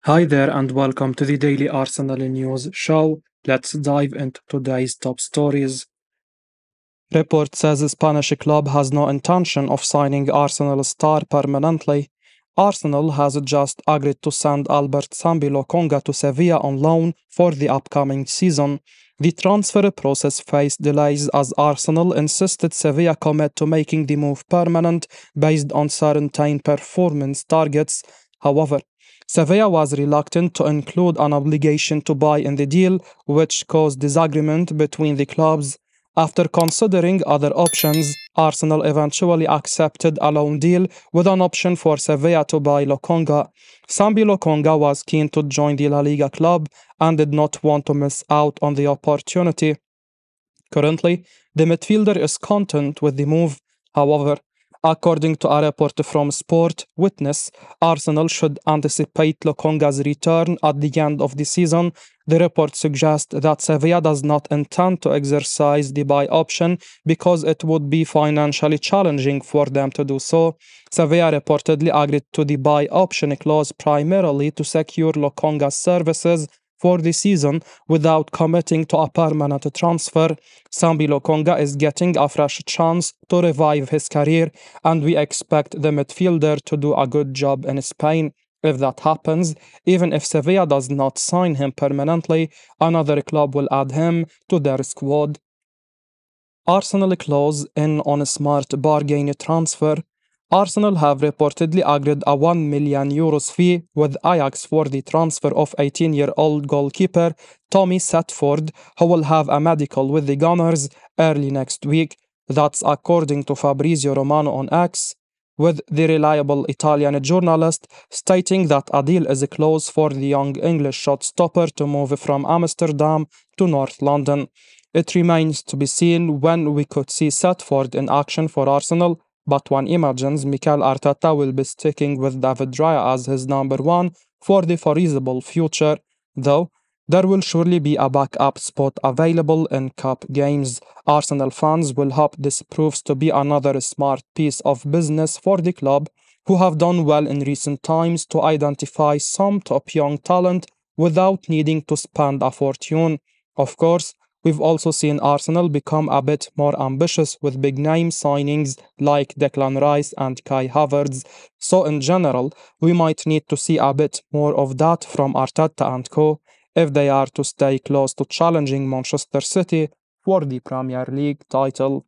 Hi there and welcome to the Daily Arsenal News Show. Let's dive into today's top stories. Report says Spanish club has no intention of signing Arsenal star permanently. Arsenal has just agreed to send Albert Sambi Lokonga to Sevilla on loan for the upcoming season. The transfer process faced delays as Arsenal insisted Sevilla commit to making the move permanent based on certain performance targets. However, Sevilla was reluctant to include an obligation to buy in the deal, which caused disagreement between the clubs. After considering other options, Arsenal eventually accepted a loan deal with an option for Sevilla to buy Lokonga. Sambi Lokonga was keen to join the La Liga club and did not want to miss out on the opportunity. Currently, the midfielder is content with the move. However, according to a report from Sport Witness, Arsenal should anticipate Lokonga's return at the end of the season. The report suggests that Sevilla does not intend to exercise the buy option because it would be financially challenging for them to do so. Sevilla reportedly agreed to the buy option clause primarily to secure Lokonga's services for the season without committing to a permanent transfer. Sambi Lokonga is getting a fresh chance to revive his career, and we expect the midfielder to do a good job in Spain. If that happens, even if Sevilla does not sign him permanently, another club will add him to their squad. Arsenal close in on a smart bargain transfer. Arsenal have reportedly agreed a €1 million fee with Ajax for the transfer of 18-year-old goalkeeper Tommy Setford, who will have a medical with the Gunners early next week. That's according to Fabrizio Romano on X, with the reliable Italian journalist stating that a deal is close for the young English shot-stopper to move from Amsterdam to North London. It remains to be seen when we could see Setford in action for Arsenal, but one imagines Mikel Arteta will be sticking with David Raya as his number one for the foreseeable future, though there will surely be a backup spot available in cup games. Arsenal fans will hope this proves to be another smart piece of business for the club, who have done well in recent times to identify some top young talent without needing to spend a fortune. Of course, we've also seen Arsenal become a bit more ambitious with big-name signings like Declan Rice and Kai Havertz, so in general, we might need to see a bit more of that from Arteta and co. if they are to stay close to challenging Manchester City for the Premier League title.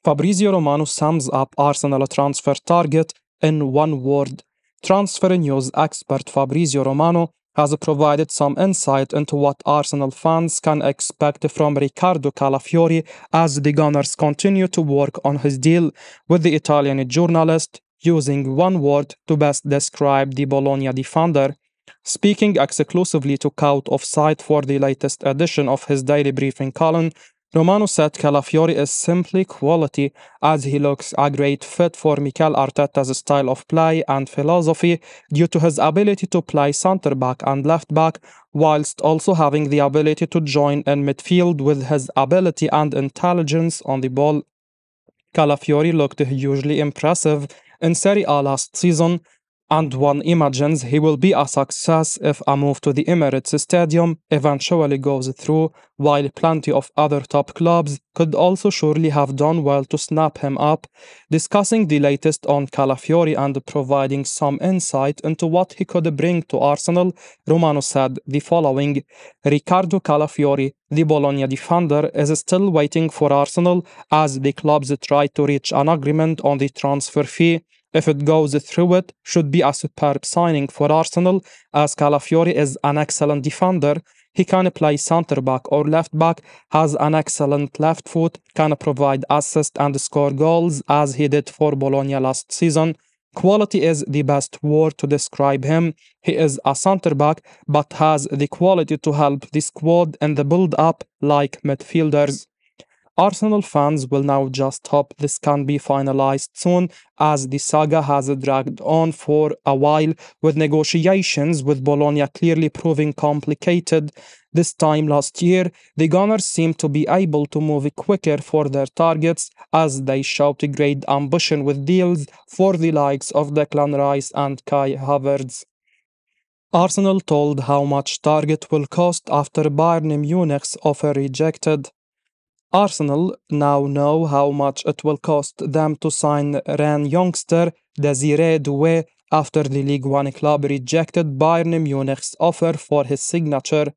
Fabrizio Romano sums up Arsenal transfer target in one word. Transfer news expert Fabrizio Romano has provided some insight into what Arsenal fans can expect from Riccardo Calafiori as the Gunners continue to work on his deal, with the Italian journalist using one word to best describe the Bologna defender. Speaking exclusively to Kaut Offside for the latest edition of his daily briefing column, Romano said Calafiori is simply quality, as he looks a great fit for Mikel Arteta's style of play and philosophy due to his ability to play centre-back and left-back, whilst also having the ability to join in midfield with his ability and intelligence on the ball. Calafiori looked hugely impressive in Serie A last season, and one imagines he will be a success if a move to the Emirates Stadium eventually goes through, while plenty of other top clubs could also surely have done well to snap him up. Discussing the latest on Calafiori and providing some insight into what he could bring to Arsenal, Romano said the following: Riccardo Calafiori, the Bologna defender, is still waiting for Arsenal as the clubs try to reach an agreement on the transfer fee. If it goes through, it should be a superb signing for Arsenal, as Calafiori is an excellent defender. He can play centre-back or left-back, has an excellent left foot, can provide assists and score goals as he did for Bologna last season. Quality is the best word to describe him. He is a centre-back, but has the quality to help the squad in the build-up like midfielders. Arsenal fans will now just hope this can be finalized soon, as the saga has dragged on for a while, with negotiations with Bologna clearly proving complicated. This time last year, the Gunners seemed to be able to move quicker for their targets, as they showed great ambition with deals for the likes of Declan Rice and Kai Havertz. Arsenal told how much Target will cost after Bayern Munich's offer rejected. Arsenal now know how much it will cost them to sign Rennes youngster Desiré Doué after the League One club rejected Bayern Munich's offer for his signature.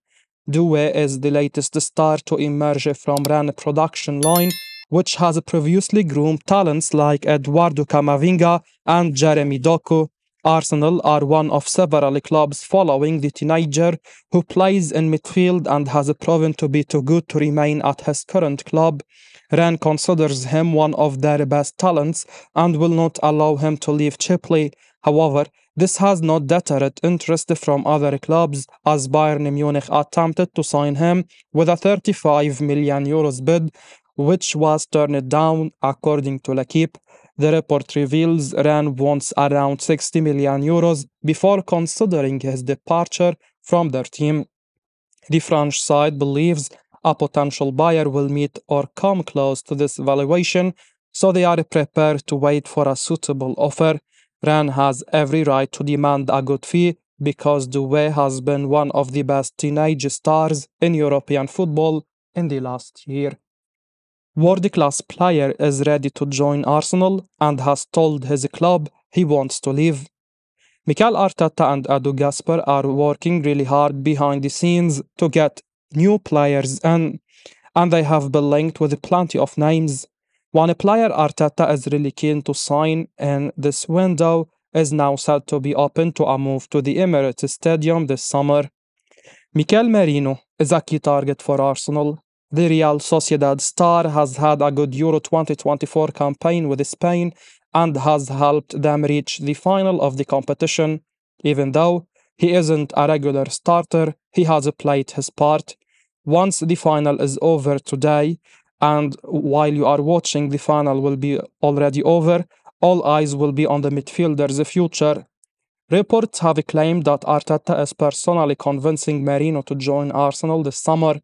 Doué is the latest star to emerge from Rennes production line, which has previously groomed talents like Eduardo Camavinga and Jeremy Doku. Arsenal are one of several clubs following the teenager who plays in midfield and has proven to be too good to remain at his current club. Rennes considers him one of their best talents and will not allow him to leave cheaply. However, this has not deterred interest from other clubs as Bayern Munich attempted to sign him with a 35 million euros bid, which was turned down according to L'Equipe. The report reveals Rennes wants around 60 million euros before considering his departure from their team. The French side believes a potential buyer will meet or come close to this valuation, so they are prepared to wait for a suitable offer. Rennes has every right to demand a good fee because Doué has been one of the best teenage stars in European football in the last year. World-class player is ready to join Arsenal and has told his club he wants to leave. Mikel Arteta and Adu Gasper are working really hard behind the scenes to get new players in, and they have been linked with plenty of names. One player Arteta is really keen to sign in this window is now said to be open to a move to the Emirates Stadium this summer. Mikel Merino is a key target for Arsenal. The Real Sociedad star has had a good Euro 2024 campaign with Spain and has helped them reach the final of the competition. Even though he isn't a regular starter, he has played his part. Once the final is over today, and while you are watching, the final will be already over, all eyes will be on the midfielder's future. Reports have claimed that Arteta is personally convincing Merino to join Arsenal this summer.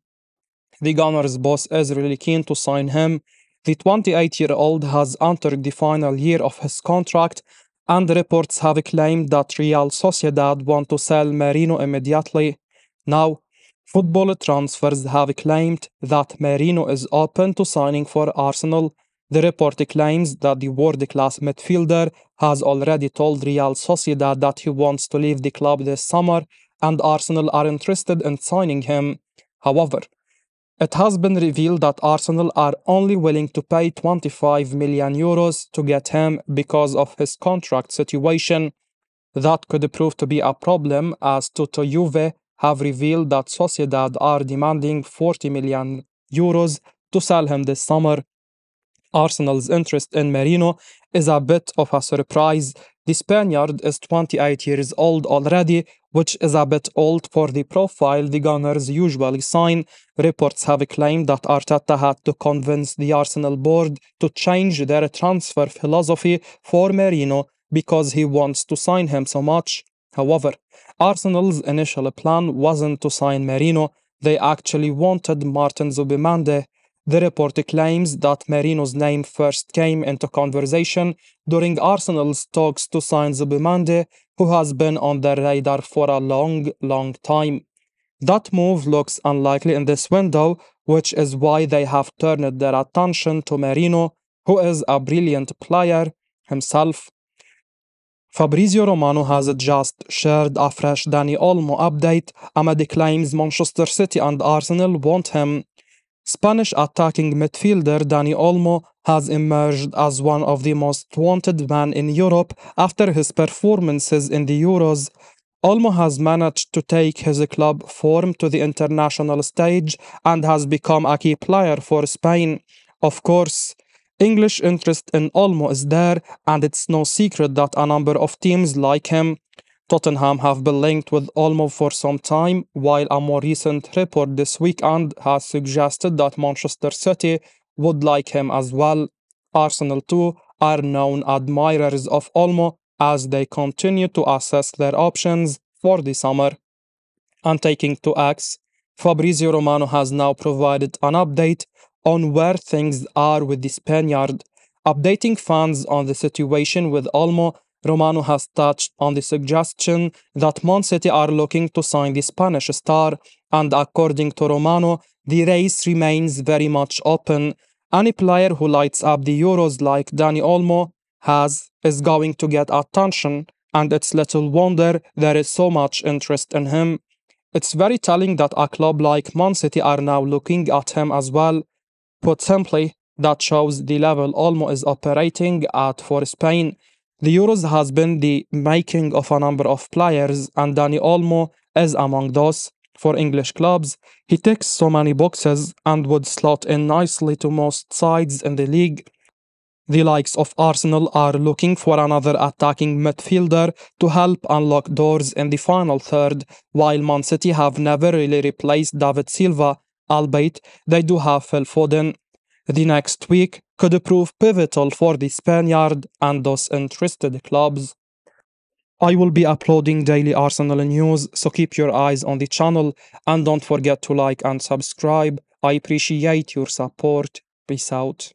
The Gunners' boss is really keen to sign him. The 28-year-old has entered the final year of his contract, and reports have claimed that Real Sociedad want to sell Merino immediately. Now, football transfers have claimed that Merino is open to signing for Arsenal. The report claims that the world-class midfielder has already told Real Sociedad that he wants to leave the club this summer, and Arsenal are interested in signing him. However, it has been revealed that Arsenal are only willing to pay 25 million euros to get him because of his contract situation. That could prove to be a problem as Toto Juve have revealed that Sociedad are demanding 40 million euros to sell him this summer. Arsenal's interest in Merino is a bit of a surprise. The Spaniard is 28 years old already, which is a bit old for the profile the Gunners usually sign. Reports have claimed that Arteta had to convince the Arsenal board to change their transfer philosophy for Merino because he wants to sign him so much. However, Arsenal's initial plan wasn't to sign Merino, they actually wanted Martin Zubimendi. The report claims that Merino's name first came into conversation during Arsenal's talks to sign Zubimendi, who has been on their radar for a long time. That move looks unlikely in this window, which is why they have turned their attention to Merino, who is a brilliant player himself. Fabrizio Romano has just shared a fresh Dani Olmo update amid claims Manchester City and Arsenal want him. Spanish attacking midfielder Dani Olmo has emerged as one of the most wanted men in Europe after his performances in the Euros. Olmo has managed to take his club form to the international stage and has become a key player for Spain. Of course, English interest in Olmo is there, and it's no secret that a number of teams like him. Tottenham have been linked with Almo for some time, while a more recent report this weekend has suggested that Manchester City would like him as well. Arsenal too are known admirers of Olmo as they continue to assess their options for the summer. And taking to X, Fabrizio Romano has now provided an update on where things are with the Spaniard, updating fans on the situation with Almo Romano has touched on the suggestion that Man City are looking to sign the Spanish star, and according to Romano, the race remains very much open. Any player who lights up the Euros like Dani Olmo is going to get attention, and it's little wonder there is so much interest in him. It's very telling that a club like Man City are now looking at him as well. Put simply, that shows the level Almo is operating at for Spain. The Euros has been the making of a number of players, and Dani Olmo is among those. For English clubs, he ticks so many boxes and would slot in nicely to most sides in the league. The likes of Arsenal are looking for another attacking midfielder to help unlock doors in the final third, while Man City have never really replaced David Silva, albeit they do have Phil Foden. The next week could prove pivotal for the Spaniard and those interested clubs. I will be uploading daily Arsenal news, so keep your eyes on the channel and don't forget to like and subscribe. I appreciate your support. Peace out.